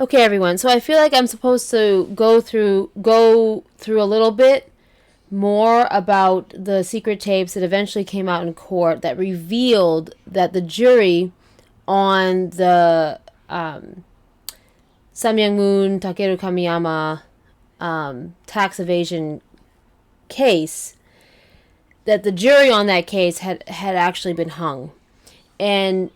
Okay, everyone. So I feel like I'm supposed to go through a little bit more about the secret tapes that eventually came out in court that revealed that the jury on the Samyang Moon Takeru Kamiyama tax evasion case, that the jury on that case had actually been hung. And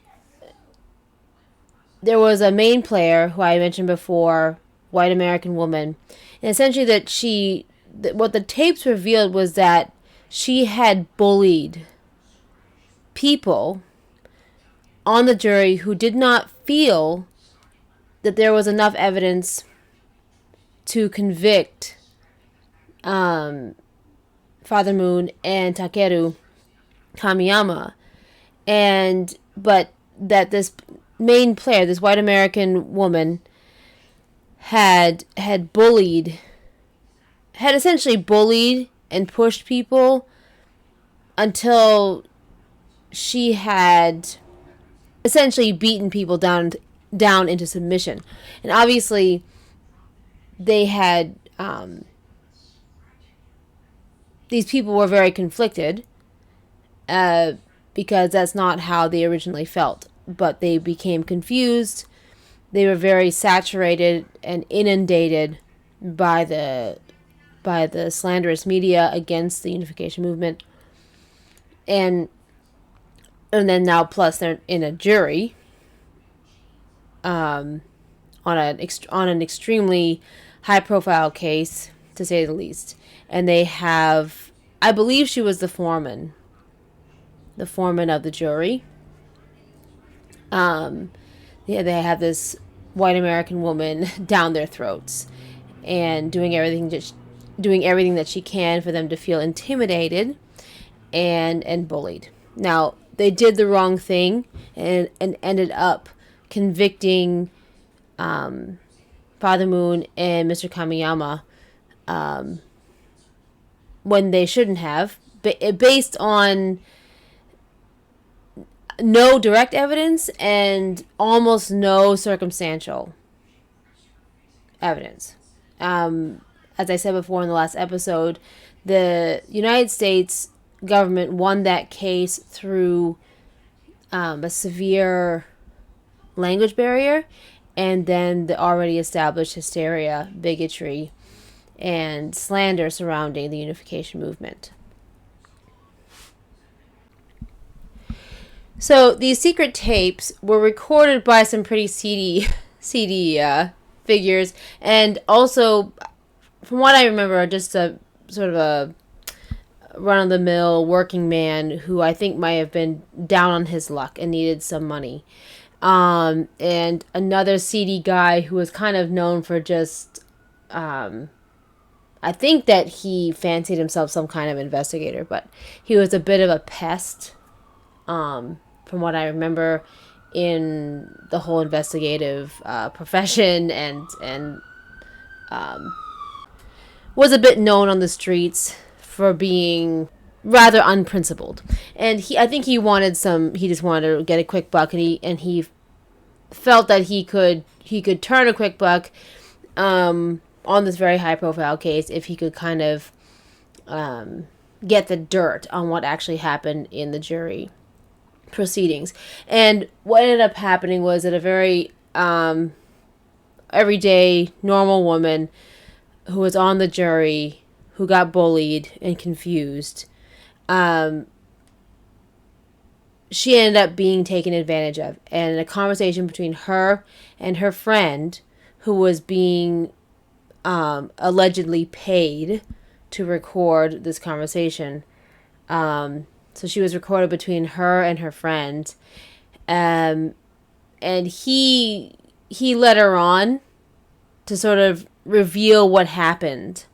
there was a main player who I mentioned before, white American woman, and essentially what the tapes revealed was that she had bullied people on the jury who did not feel that there was enough evidence to convict Father Moon and Takeru Kamiyama, but that this main player, this white American woman, had essentially bullied and pushed people until she had essentially beaten people down into submission. And obviously they had these people were very conflicted because that's not how they originally felt, but they became confused. They were very saturated and inundated by the slanderous media against the Unification movement, and then now plus they're in a jury on an extremely high profile case, to say the least. And they have, I believe she was the foreman of the jury. They have this white American woman down their throats and doing everything that she can for them to feel intimidated and bullied. Now, they did the wrong thing and ended up convicting Father Moon and Mr. Kamiyama when they shouldn't have, based on no direct evidence and almost no circumstantial evidence. As I said before in the last episode, the United States government won that case through a severe language barrier and then the already established hysteria, bigotry, and slander surrounding the Unification movement. So these secret tapes were recorded by some pretty seedy figures, and also, from what I remember, just a sort of a run-of-the-mill working man who I think might have been down on his luck and needed some money. And another seedy guy who was kind of known for just, I think that he fancied himself some kind of investigator, but he was a bit of a pest, from what I remember, in the whole investigative profession, and was a bit known on the streets for being rather unprincipled. And I think he just wanted to get a quick buck, and he felt that he could turn a quick buck on this very high profile case if he could kind of get the dirt on what actually happened in the jury proceedings. And what ended up happening was that a very everyday normal woman who was on the jury, who got bullied and confused, she ended up being taken advantage of. And in a conversation between her and her friend, who was being allegedly paid to record this conversation, so she was recorded between her and her friend, and he led her on to sort of reveal what happened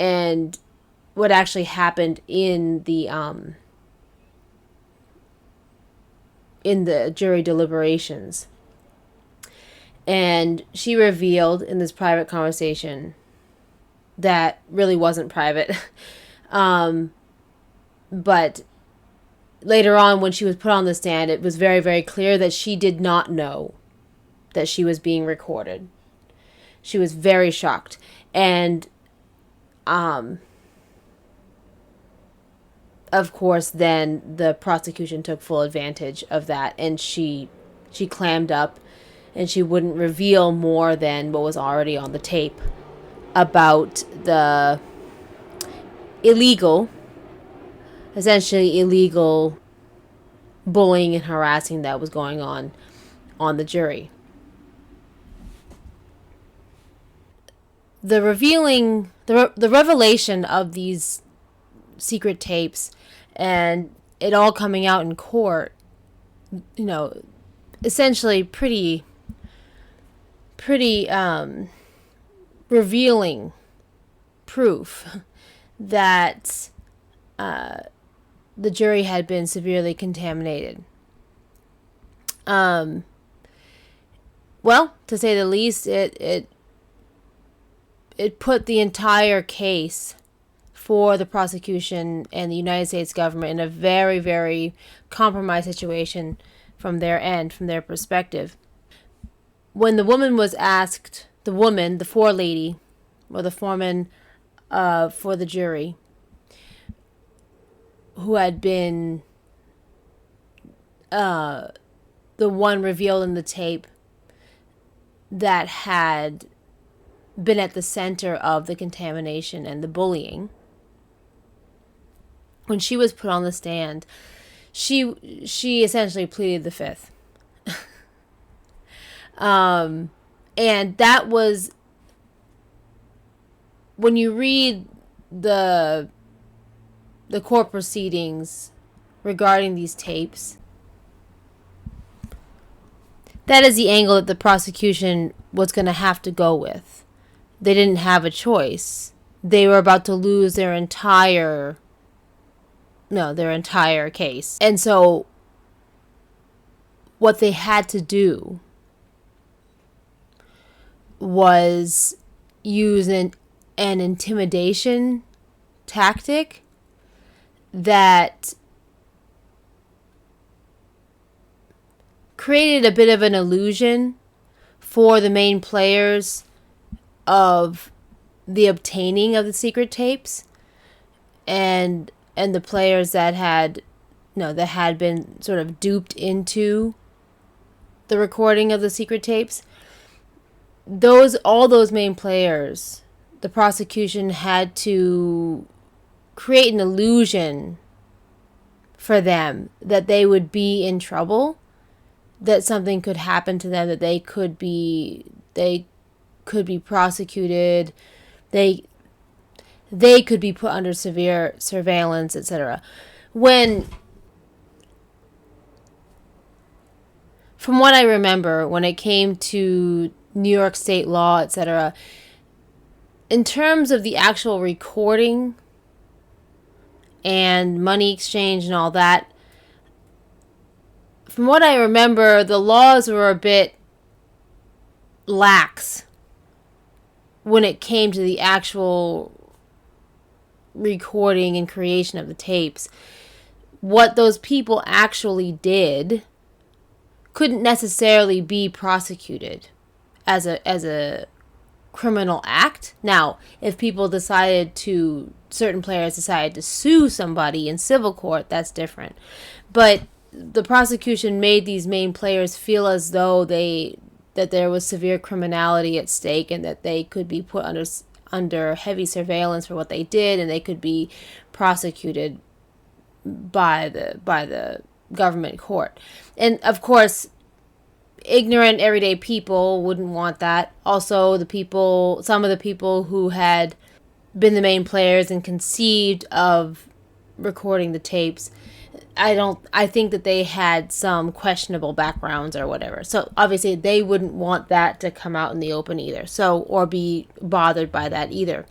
and what actually happened in the jury deliberations. And she revealed in this private conversation that really wasn't private. But later on, when she was put on the stand, it was very, very clear that she did not know that she was being recorded. She was very shocked. And of course, then the prosecution took full advantage of that, and she clammed up, and she wouldn't reveal more than what was already on the tape about the essentially illegal bullying and harassing that was going on the jury. The revelation of these secret tapes and it all coming out in court, essentially pretty revealing proof that the jury had been severely contaminated. Well, to say the least, it put the entire case for the prosecution and the United States government in a very, very compromised situation from their end, from their perspective. When the woman was asked, the forelady, or the foreman for the jury, who had been the one revealed in the tape that had been at the center of the contamination and the bullying, when she was put on the stand, she essentially pleaded the fifth. And that was, when you read the court proceedings regarding these tapes, that is the angle that the prosecution was going to have to go with. They didn't have a choice. They were about to lose their entire case. And so what they had to do was use an intimidation tactic that created a bit of an illusion for the main players of the obtaining of the secret tapes, and the players that had been sort of duped into the recording of the secret tapes. All those main players, the prosecution had to create an illusion for them that they would be in trouble, that something could happen to them, that they could be prosecuted, they could be put under severe surveillance, etc. From what I remember, when it came to New York state law, etc., in terms of the actual recording and money exchange and all that, from what I remember, the laws were a bit lax when it came to the actual recording and creation of the tapes. What those people actually did couldn't necessarily be prosecuted as a criminal act. Now, if certain players decided to sue somebody in civil court, that's different. But the prosecution made these main players feel as though that there was severe criminality at stake, and that they could be put under heavy surveillance for what they did, and they could be prosecuted by the government court. And of course, ignorant everyday people wouldn't want that. Also, some of the people who had been the main players and conceived of recording the tapes, I think that they had some questionable backgrounds or whatever. So obviously they wouldn't want that to come out in the open either. So, or be bothered by that either.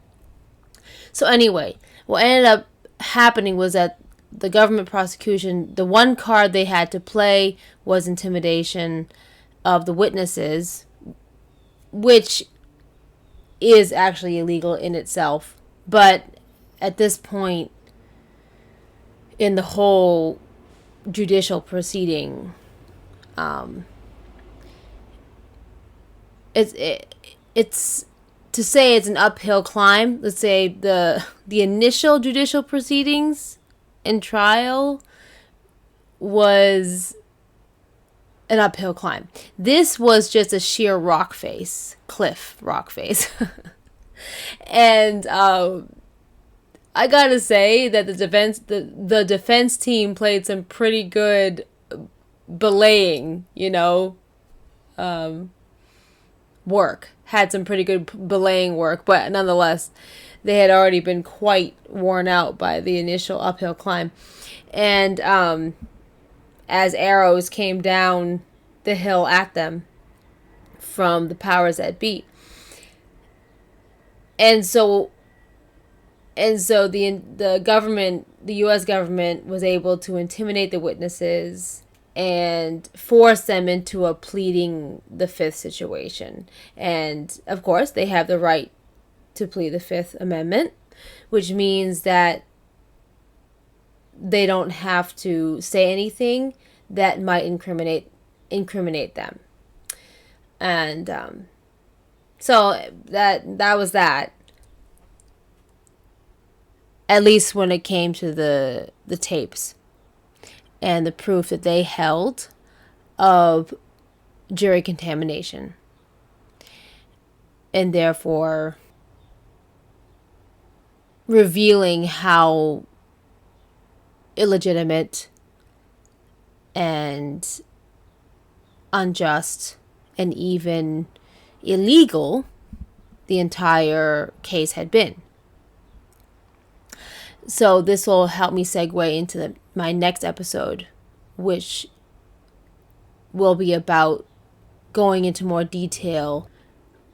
So anyway, what ended up happening was that the government prosecution, the one card they had to play was intimidation of the witnesses, which is actually illegal in itself. But at this point in the whole judicial proceeding, it's to say it's an uphill climb. Let's say the initial judicial proceedings and trial was an uphill climb. This was just a sheer cliff rock face. And I gotta say that the defense team played some pretty good belaying, work. Had some pretty good belaying work, but nonetheless, they had already been quite worn out by the initial uphill climb. And as arrows came down the hill at them from the powers that be. And so the government, the U.S. government, was able to intimidate the witnesses and force them into a pleading the Fifth situation. And of course, they have the right to plead the Fifth Amendment, which means that they don't have to say anything that might incriminate them. And so that was that. At least when it came to the tapes and the proof that they held of jury contamination. And therefore revealing how illegitimate and unjust and even illegal the entire case had been. So this will help me segue into my next episode, which will be about going into more detail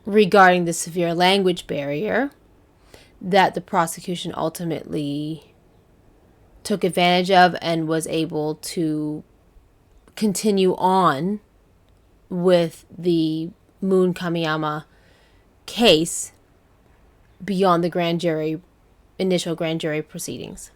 regarding the severe language barrier that the prosecution ultimately took advantage of and was able to continue on with the Moon Kamiyama case beyond the initial grand jury proceedings.